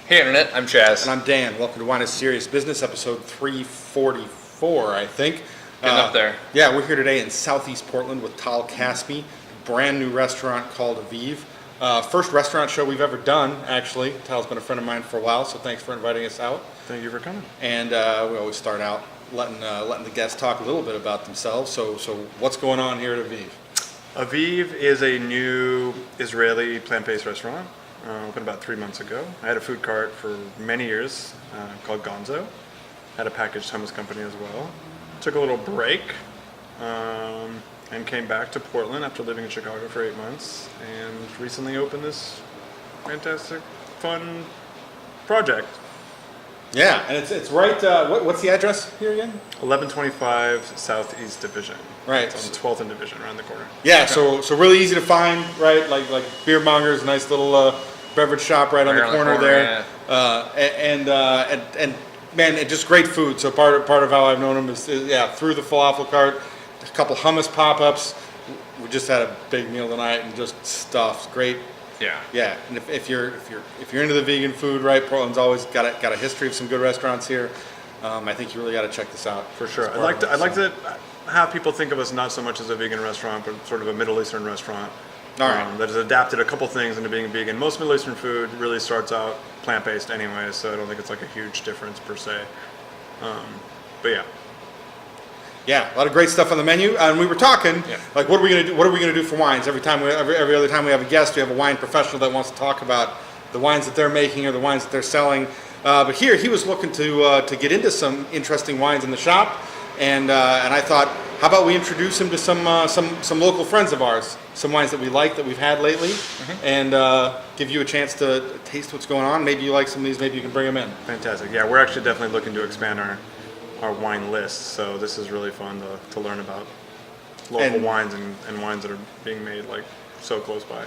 Hey Internet, I'm Chaz. And I'm Dan. Welcome to Wine is Serious Business, episode 344, I think. Getting up there. Yeah, we're here today in Southeast Portland with Tal Caspi, brand new restaurant called Aviv. First restaurant show we've ever done, actually. Tal's been a friend of mine for a while, so thanks for inviting us out. Thank you for coming. And we always start out letting the guests talk a little bit about themselves. So what's going on here at Aviv? Aviv is a new Israeli plant-based restaurant. Opened about 3 months ago. I had a food cart for many years called Gonzo. Had a packaged hummus company as well. Took a little break and came back to Portland after living in Chicago for 8 months, and recently opened this fantastic, fun project. Yeah, and it's right. What's the address here again? 1125 Southeast Division. Right. It's on 12th and Division, around the corner. Yeah, so really easy to find, right? Like Beer Mongers, nice little beverage shop right on the corner there. Yeah. And man, just great food. So part of how I've known them is through the falafel cart, a couple hummus pop-ups. We just had a big meal tonight and just stuffed. Great. Yeah. And if you're into the vegan food, right? Portland's always got a history of some good restaurants here. I think you really got to check this out for sure. I'd like to have people think of us not so much as a vegan restaurant, but sort of a Middle Eastern restaurant. All right. That has adapted a couple things into being vegan. Most Middle Eastern food really starts out plant-based anyway, so I don't think it's like a huge difference per se. But yeah. Yeah, a lot of great stuff on the menu, and we were talking like, what are we gonna do? What are we gonna do for wines? Every other time we have a guest, we have a wine professional that wants to talk about the wines that they're making or the wines that they're selling. But here, he was looking to get into some interesting wines in the shop, and I thought, how about we introduce him to some local friends of ours, some wines that we like that we've had lately, and give you a chance to taste what's going on. Maybe you like some of these. Maybe you can bring them in. Fantastic. Yeah, we're actually definitely looking to expand our wine list, so this is really fun to learn about local wines and wines that are being made like so close by.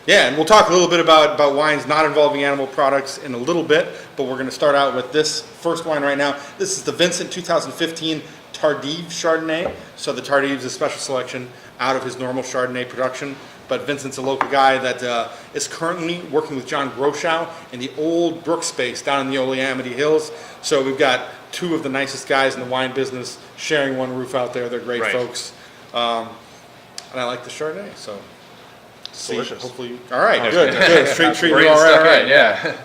Yeah, and we'll talk a little bit about wines not involving animal products in a little bit, but we're going to start out with this first wine right now. This is the Vincent 2015 Tardives Chardonnay. So the Tardives is a special selection out of his normal Chardonnay production, but Vincent's a local guy that is currently working with John Groschow in the old Burkes Pits down in the Oleamity Hills. So we've got two of the nicest guys in the wine business sharing one roof out there. They're great folks. And I like the Chardonnay, so delicious. Hopefully, all right, good. Treat you all right. Yeah.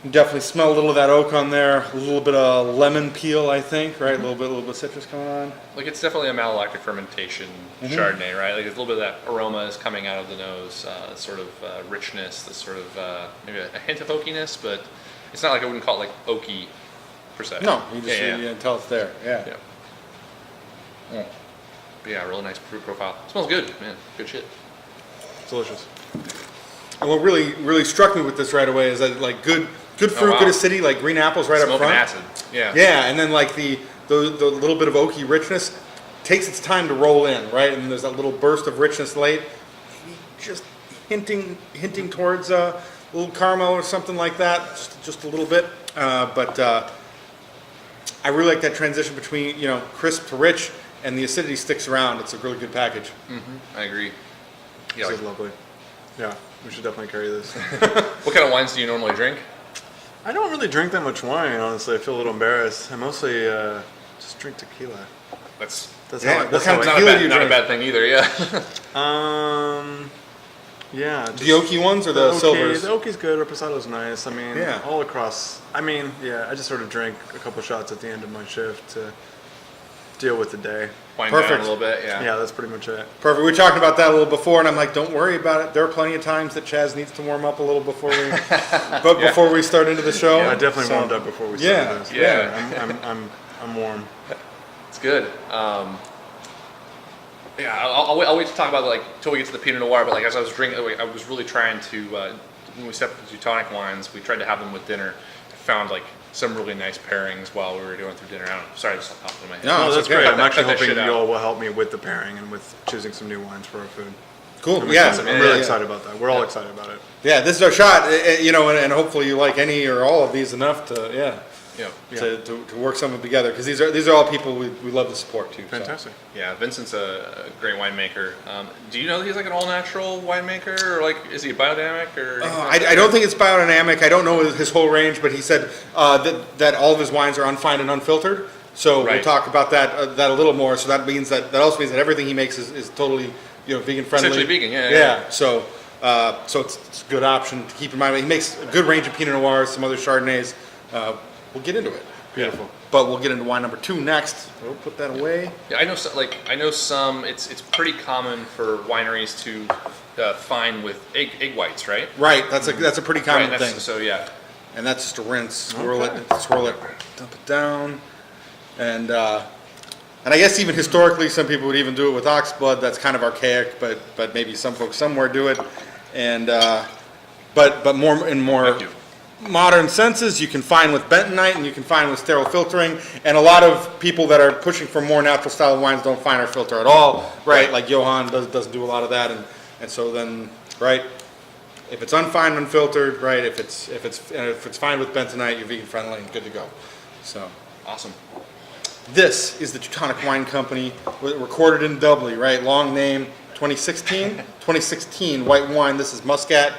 You definitely smell a little of that oak on there. A little bit of lemon peel, I think, right? A little bit of citrus coming on. Like, it's definitely a malolactic fermentation Chardonnay, right? Like, a little bit of that aroma is coming out of the nose, sort of richness, this sort of maybe a hint of oakiness, but it's not like I wouldn't call it like oaky per se. No, you just you tell it's there. Yeah. But yeah, really nice fruit profile. It smells good, man. Good shit. It's delicious. And what really struck me with this right away is that like good fruit, good acidity, like green apples right up front. Acid. Yeah. Yeah, and then like the little bit of oaky richness takes its time to roll in, right? And there's that little burst of richness late, just hinting towards a little caramel or something like that, just a little bit. But I really like that transition between crisp to rich, and the acidity sticks around. It's a really good package. I agree. Yeah, this is lovely. Yeah, we should definitely carry this. What kind of wines do you normally drink? I don't really drink that much wine, honestly. I feel a little embarrassed. I mostly just drink tequila. That's what kind of tequila do you drink? Not a bad thing either. Yeah. Yeah. The oaky ones or the silvers? The oaky's good. Reposado's nice. I mean, all across. I mean, I just sort of drink a couple shots at the end of my shift to deal with the day. Wind down a little bit, Yeah, that's pretty much it. Perfect. We were talking about that a little before, and I'm like, don't worry about it. There are plenty of times that Chaz needs to warm up a little before we start into the show. Yeah, I definitely warmed up before we started this. Yeah. I'm warm. It's good. I'll wait to talk about it till we get to the Pinot Noir. But like as I was drinking, I was really trying to when we set up the Teutonic wines, we tried to have them with dinner. I found some really nice pairings while we were going through dinner. Sorry, this popped into my head. No, that's great. I'm actually hoping you all will help me with the pairing and with choosing some new wines for our food. Cool. I'm really excited about that. We're all excited about it. Yeah, this is our shot. And hopefully you like any or all of these enough to to work something together, because these are all people we love to support too. Fantastic. Yeah, Vincent's a great winemaker. Do you know that he's like an all-natural winemaker, or like is he a biodynamic? Or I don't think it's biodynamic. I don't know his whole range, but he said that all of his wines are unfined and unfiltered. So we'll talk about that a little more. So that also means that everything he makes is totally vegan friendly. Essentially vegan, yeah. So it's a good option to keep in mind. He makes a good range of Pinot Noirs, some other Chardonnays. We'll get into it. Beautiful. But we'll get into wine number 2 next. We'll put that away. Yeah, I know some. It's pretty common for wineries to fine with egg whites, right? Right. That's a pretty common thing. So yeah. And that's just a rinse. Swirl it, dump it down, and I guess even historically, some people would even do it with ox blood. That's kind of archaic, but maybe some folks somewhere do it, and but more in more modern senses, you can fine with bentonite and you can fine with sterile filtering, and a lot of people that are pushing for more natural style wines don't fine or filter at all, right? Like Johan doesn't do a lot of that, and so then, right, if it's unfined, unfiltered, right, if it's fine with bentonite, you're vegan friendly and good to go. So awesome. This is the Teutonic Wine Company, recorded in Doubly, right? Long name, 2016 white wine. This is Muscat.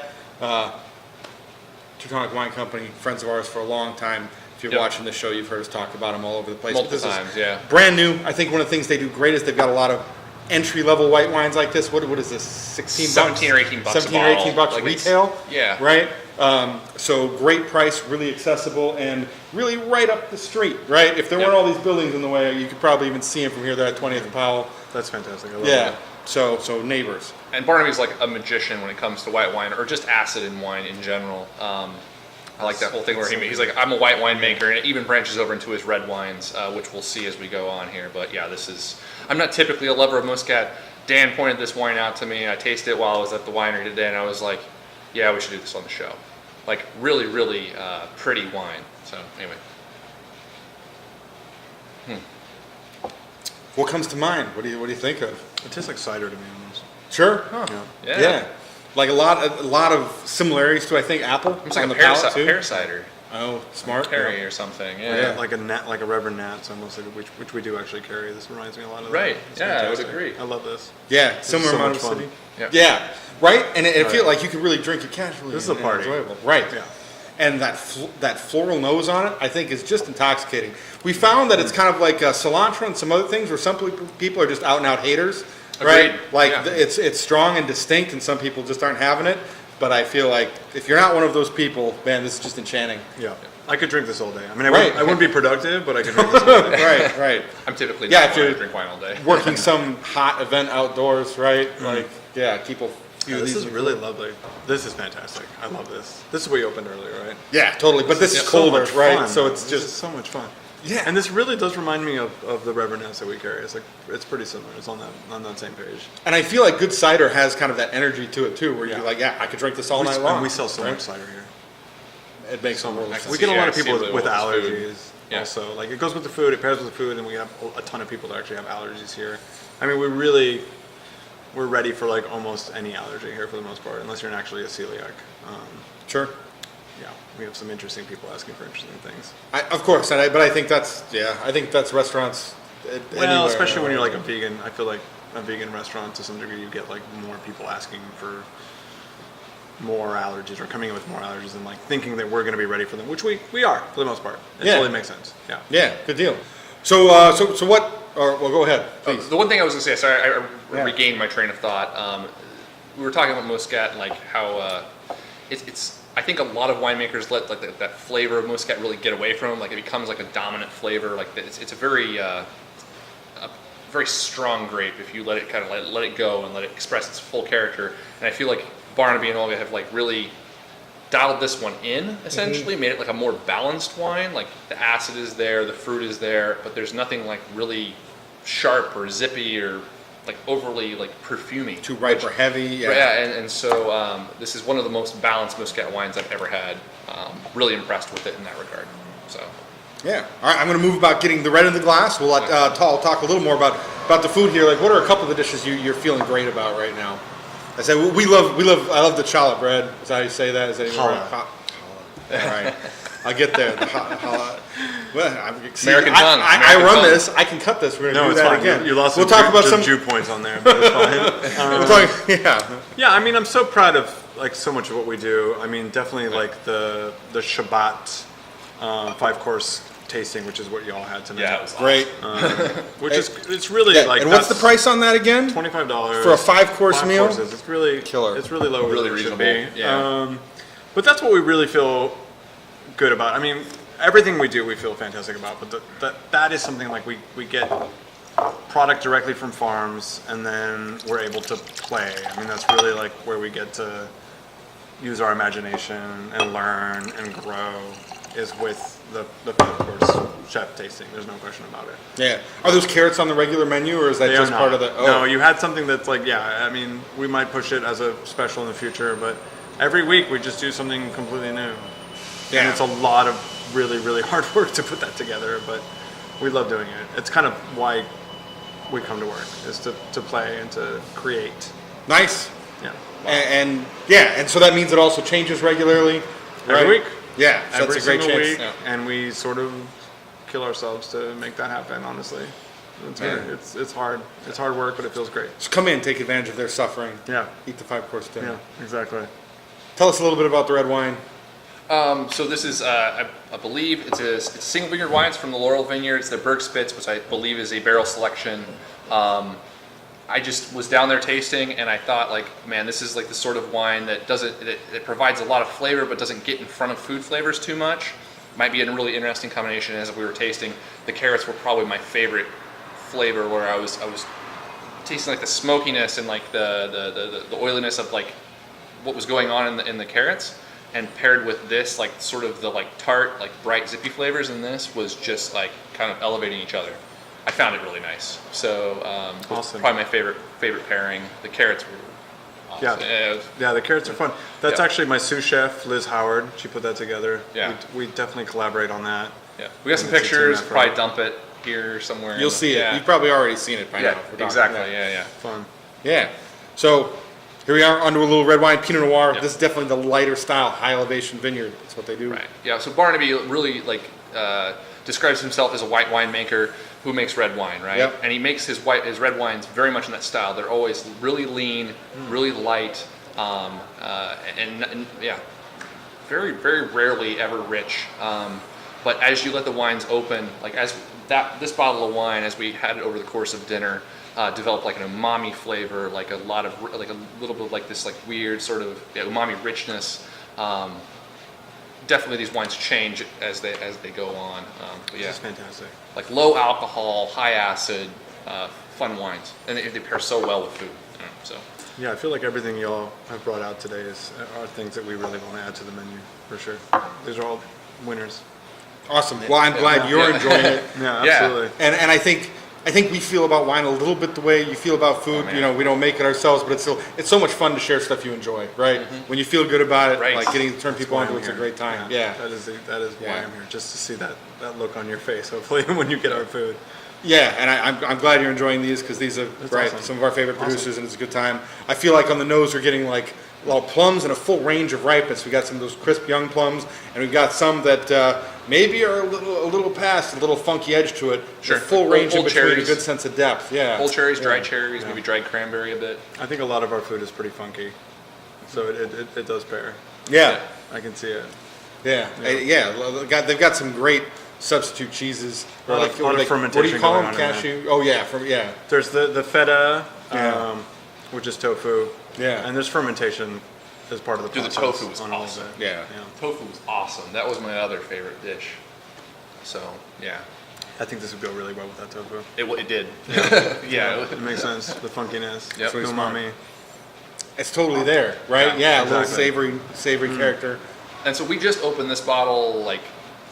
Teutonic Wine Company, friends of ours for a long time. If you're watching the show, you've heard us talk about them all over the place. Multiple times, yeah. Brand new. I think one of the things they do great is they've got a lot of entry-level white wines like this. What is this? 17 or 18 bucks. 17 or 18 bucks like retail. Yeah. Right. So great price, really accessible, and really right up the street. Right. If there weren't all these buildings in the way, you could probably even see them from here. They're at 20th and Powell. That's fantastic. I love it. So neighbors. And Barnaby's like a magician when it comes to white wine, or just acid in wine in general. I like that whole thing where he's like, I'm a white winemaker, and it even branches over into his red wines, which we'll see as we go on here. But yeah, I'm not typically a lover of Muscat. Dan pointed this wine out to me. I tasted it while I was at the winery today, and I was like, yeah, we should do this on the show. Like, really, really pretty wine. So anyway. What comes to mind? What do you think of? It tastes like cider to me almost. Sure. Huh. Yeah. Like a lot of similarities to, I think, apple. It's like on a the palate too. pear cider. Oh, smart. Carry or something. Like a Reverend Nat's almost, like which we do actually carry. This reminds me a lot of that. Right. It's Yeah, fantastic. I would agree. I love this. Yeah, similar so amount much of fun. city. Yeah. Right. And it feels like you can really drink it casually. This is a party. Enjoyable. Right. Yeah. And that floral nose on it, I think, is just intoxicating. We found that it's kind of like cilantro and some other things where some people are just out and out haters. Right. Agreed. Like Yeah. it's strong and distinct, and some people just aren't having it. But I feel like if you're not one of those people, man, this is just enchanting. Yeah. I could drink this all day. I mean, Right. I wouldn't be productive, but I could drink this all day. Right. I'm typically Yeah, not if one you're to drink wine all day. Working some hot event outdoors, right? Like, keep a few of This these. is really lovely. This is fantastic. I love this. This is what you opened earlier, right? Yeah, totally. But this is so colder, much right? fun. So it's This is just so much fun. Yeah. And this really does remind me of the Reverend Nat's that we carry. It's pretty similar. It's on that same page. And I feel like good cider has kind of that energy to it too, where you're like, I could drink this all night long. And we sell so right? much cider here. It makes a world of sense. We get a lot of Yeah, people see with the allergies. food. Yeah. Also, like it goes with the food. It pairs with the food, and we have a ton of people that actually have allergies here. I mean, we're ready for like almost any allergy here for the most part, unless you're actually a celiac. Sure. Yeah, we have some interesting people asking for interesting things. Of course, but I think that's restaurants. Well, anywhere. especially when you're like a vegan. I feel like a vegan restaurant, to some degree, you get like more people asking for more allergies or coming in with more allergies and like thinking that we're going to be ready for them, which we are for the most part. It totally makes sense. Yeah. Yeah, good deal. So what? Or well, go ahead, please. The one thing I was going to say, sorry, I regained my train of thought. We were talking about Muscat and like how it's. I think a lot of winemakers let like that flavor of Muscat really get away from them. Like it becomes like a dominant flavor. Like it's a very strong grape if you let it kind of let it go and let it express its full character. And I feel like Barnaby and Olga have like really dialed this one in, essentially, made it like a more balanced wine. Like the acid is there, the fruit is there, but there's nothing like really sharp or zippy or like overly like perfumey. Too ripe or heavy. Yeah. And so this is one of the most balanced Muscat wines I've ever had. Really impressed with it in that regard. So. Yeah. All right. I'm going to move about getting the red in the glass. We'll let Tal talk a little more about the food here. Like, what are a couple of the dishes you're feeling great about right now? I said I love the challah bread. Is that how you say that? Is that Challah. All right. I'll get there. American tongue. I American run tongue. this. I can cut this. We're going to do that fine. again. You lost we'll some talk about some Jew points on there, but it's fine. we'll talk, yeah. Yeah, I mean, I'm so proud of like so much of what we do. I mean, definitely like the Shabbat 5-course tasting, which is what y'all had tonight. Yeah, it was Great. Which is it's really Yeah, like and what's the that's price on that again? $25 For a 5-course meal? Courses. It's really Killer. It's really low. Really it should reasonable, be. yeah. But that's what we really feel good about. I mean, everything we do, we feel fantastic about. But that is something like we get product directly from farms, and then we're able to play. I mean, that's really like where we get to use our imagination and learn and grow is with the 5-course chef tasting. There's no question about it. Yeah. Are those carrots on the regular menu, or is that They just are part not. of the? Oh. No, you had something that's like, yeah, I mean, we might push it as a special in the future, but every week we just do something completely new. Yeah. And it's a lot of really, really hard work to put that together, but we love doing it. It's kind of why we come to work, is to play and to create. Nice. Yeah. And yeah, and so that means it also changes regularly. Right? Every week. Yeah, so Every that's a great single chance. week, Yeah. and we sort of kill ourselves to make that happen, honestly. It's hard. It's hard work, but it feels great. So come in, take advantage of their suffering. Yeah. Eat the 5-course dinner. Yeah, exactly. Tell us a little bit about the red wine. So this is, I believe, it's a single vineyard wine. It's from the Laurel Vineyard. It's the Burkes Pits, which I believe is a barrel selection. I just was down there tasting, and I thought, like, man, this is like the sort of wine that it provides a lot of flavor, but doesn't get in front of food flavors too much. Might be a really interesting combination. As we were tasting, the carrots were probably my favorite flavor, where I was tasting like the smokiness and like the oiliness of like what was going on in the carrots, and paired with this like sort of the like tart, like bright zippy flavors in this was just like kind of elevating each other. I found it really nice. So Awesome. probably my favorite pairing. The carrots were awesome. Yeah, the carrots are fun. That's Yeah. actually my sous chef, Liz Howard. She put that together. Yeah. We definitely collaborate on that. Yeah. We got some And it's a team pictures. effort. Probably dump it here somewhere. You'll see it. Yeah. You've probably already seen it by now. Yeah, if we're talking exactly. about it. Yeah. Fun. Yeah. So here we are onto a little red wine, Pinot Noir. Yep. This is definitely the lighter style, high elevation vineyard. That's what they do. Right. Yeah. So Barnaby really like describes himself as a white winemaker who makes red wine, right? Yep. And he makes his red wines very much in that style. They're always really lean, really light, and yeah, very rarely ever rich. But as you let the wines open, like this bottle of wine, as we had it over the course of dinner, developed like an umami flavor, like a little bit of like this like weird sort of umami richness. Definitely these wines change as they go on. But yeah, This is fantastic. like low alcohol, high acid, fun wines, and they pair so well with food. So Yeah, I feel like everything y'all have brought out today are things that we really want to add to the menu, for sure. These are all winners. Awesome. Well, I'm glad you're enjoying it. Yeah, Yeah. absolutely. And I think we feel about wine a little bit the way you feel about food. man. You know, we don't make it ourselves, but it's so much fun to share stuff you enjoy, right? When you feel good about it, Right. like getting to turn people why onto I'm it's a here. great time. Yeah. That is why Yeah. I'm here, just to see that look on your face, hopefully, when you get our food. Yeah, and I'm glad you're enjoying these because these are awesome. some of our favorite producers, and it's a good time. I feel like on the nose we're getting like a lot of plums and a full range of ripeness. We got some of those crisp young plums, and we've got some that maybe are a little past, a little funky edge to it. Sure. A full Like range in old between, cherries. a good sense of depth. Yeah. whole cherries, dried Yeah. cherries, maybe dried cranberry a bit. I think a lot of our food is pretty funky, so it does pair. Yeah. I can see it. Yeah. They've got some great substitute cheeses. A lot of what do you fermentation call going them? on in there. Cashew. Oh yeah, There's the feta, Yeah. which is tofu. Yeah. And there's fermentation as part of the Dude, the process. tofu was on all of awesome. it. Yeah. Tofu was awesome. That was my other favorite dish. So yeah, I think this would go really well with that tofu. it did. Yeah. It makes sense. The funkiness, Yep. the umami. It's totally there, right? Yeah, Yeah, a little exactly. savory character. And so we just opened this bottle like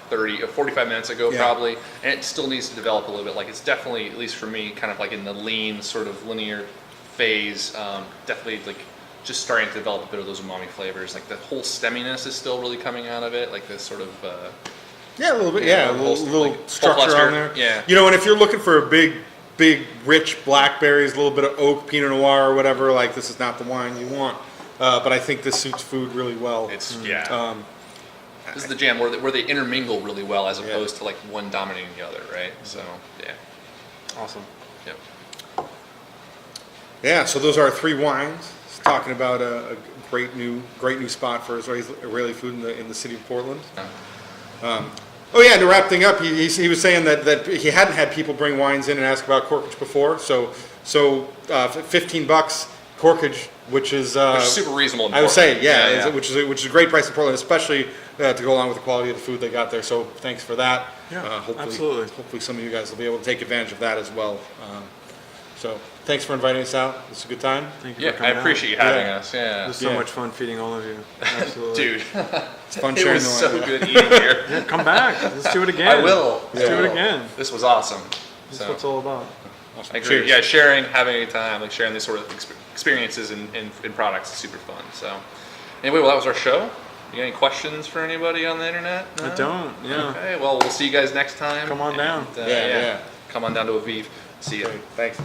45 minutes ago Yeah. probably, and it still needs to develop a little bit. Like it's definitely, at least for me, kind of like in the lean sort of linear phase. Definitely like just starting to develop a bit of those umami flavors. Like the whole stemminess is still really coming out of it. Like this sort of Yeah, a little bit. Yeah, Yeah, a whole- little like, whole structure cluster, on there. yeah. You know, and if you're looking for a big, rich blackberries, a little bit of oak, Pinot Noir, or whatever, like this is not the wine you want. But I think this suits food really well. it's yeah. This is the jam where they intermingle really well as Yeah. opposed to like one dominating the other, right? So yeah, Awesome. yep. Yeah, so those are our 3 wines. It's talking about a great new spot for Israeli food in the city of Portland. Oh yeah, to wrap things up, he was saying that he hadn't had people bring wines in and ask about corkage before. So $15 corkage, which is super reasonable. In I would say, Portland. yeah. Which is a great price in Portland, especially to go along with the quality of the food they got there. So thanks for that. Yeah, Hopefully, absolutely. Hopefully, some of you guys will be able to take advantage of that as well. So thanks for inviting us out. It's a good time. Thank you Yeah, for I coming appreciate you out. having Yeah. us. Yeah, It was so Yeah. much fun feeding all of you. Absolutely. dude, It's fun it sharing was the so wine. good eating here. Yeah, come back. Let's do it again. I will. Let's Yeah. do it again. This was awesome. That's So, what it's all about. Awesome. I agree. Cheers. Yeah, sharing, having a time, like sharing these sort of experiences in products is super fun. So, anyway, well, that was our show. You got any questions for anybody on the internet? I don't. Yeah. Okay, well, we'll see you guys next time. Come on down. And, Yeah. Come on down to Aviv. See you. Great. Thanks.